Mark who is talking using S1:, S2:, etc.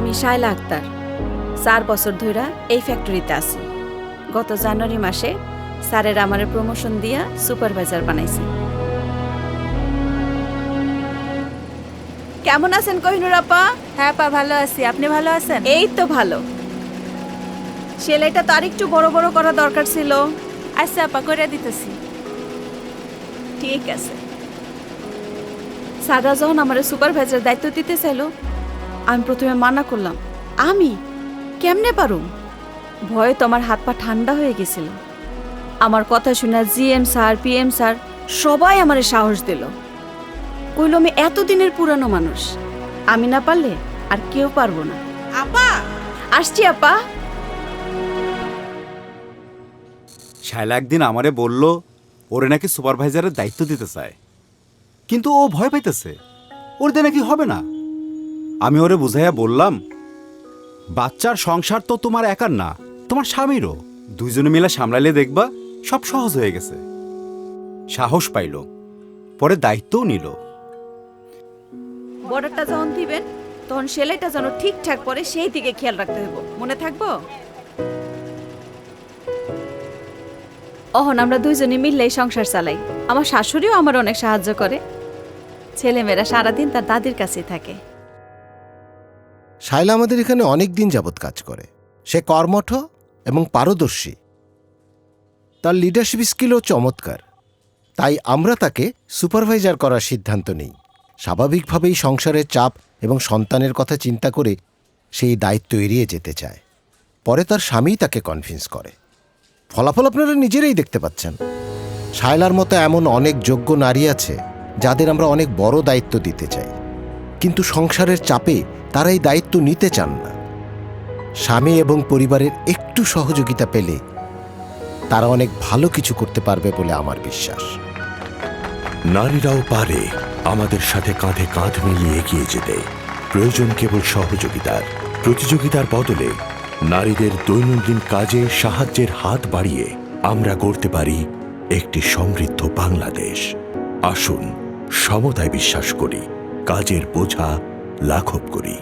S1: আমি শায়লা আক্তার 4 বছর ধইরা এই ফ্যাক্টরিতে আছি। গত জানুয়ারি মাসে স্যারের আমারে প্রমোশন দিয়া সুপারভাইজার বানাইছে। কেমন আছেন কোহিনুর আপা?
S2: হ্যাঁ পা, ভালো আছি। আপনি ভালো আছেন?
S1: এই তো ভালো। সেলাইটা তো আরেকটু বড় বড় করা দরকার ছিল।
S2: আচ্ছা আপা, করে দিতেছি।
S1: ঠিক আছে। স্যাররা যখন আমার সুপারভাইজার দায়িত্ব দিতে চাইলো, আমি প্রথমে মানা করলাম। আমি কেমনে পারুম? ভয়ে তো আমার হাত পা ঠান্ডা হয়ে গেছিল। আমার কথা শুনে জিএম স্যার, পিএম স্যার সবাই আমারে সাহস দিল। কইল আমি এতদিনের পুরানো মানুষ, আমি না পারলে আর কেউ পারবো না।
S2: আপা
S1: আসছি আপা।
S3: শায়লা একদিন আমারে বলল ওরে নাকি সুপারভাইজারের দায়িত্ব দিতে চায়, কিন্তু ও ভয় পাইতেছে, ওর দিয়ে নাকি হবে না। আমি ওরে বুঝাইয়া বললাম, বাচ্চার সংসার তো তোমার একার না, তোমার স্বামীরও। দুইজনে মিলে সামলাইলে দেখবা সব সহজ হয়ে গেছে। সাহস পাইল, পরে দায়িত্বও নিল।
S1: বর্ডারটা যখন দিবেন তখন সেলাইটা যেন ঠিকঠাক পরে সেই দিকে খেয়াল রাখতে হইব, মনে থাকবো? অহন আমরা দুইজনে মিললেই সংসার চালাই। আমার শাশুড়িও আমার অনেক সাহায্য করে। ছেলেমেয়েরা সারাদিন তার দাদির কাছেই থাকে।
S4: শায়লা আমাদের এখানে অনেক দিন যাবৎ কাজ করে। সে কর্মঠ এবং পারদর্শী। তার লিডারশিপ স্কিলও চমৎকার। তাই আমরা তাকে সুপারভাইজার করার সিদ্ধান্ত নিই। স্বাভাবিকভাবেই সংসারের চাপ এবং সন্তানের কথা চিন্তা করে সেই দায়িত্ব এড়িয়ে যেতে চায়। পরে তার স্বামী তাকে কনভিন্স করে। ফলাফল আপনারা নিজেরাই দেখতে পাচ্ছেন। শায়লার মতো এমন অনেক যোগ্য নারী আছে যাদের আমরা অনেক বড় দায়িত্ব দিতে চাই, কিন্তু সংসারের চাপে তারা এই দায়িত্ব নিতে চান না। স্বামী এবং পরিবারের একটু সহযোগিতা পেলে তারা অনেক ভালো কিছু করতে পারবে বলে আমার বিশ্বাস।
S5: নারীরাও পারে আমাদের সাথে কাঁধে কাঁধ মিলিয়ে এগিয়ে যেতে। প্রয়োজন কেবল সহযোগিতার। প্রতিযোগিতার বদলে নারীদের দৈনন্দিন কাজে সাহায্যের হাত বাড়িয়ে আমরা গড়তে পারি একটি সমৃদ্ধ বাংলাদেশ। আসুন সমতায় বিশ্বাস করি, কাজের বোঝা লাঘব করি।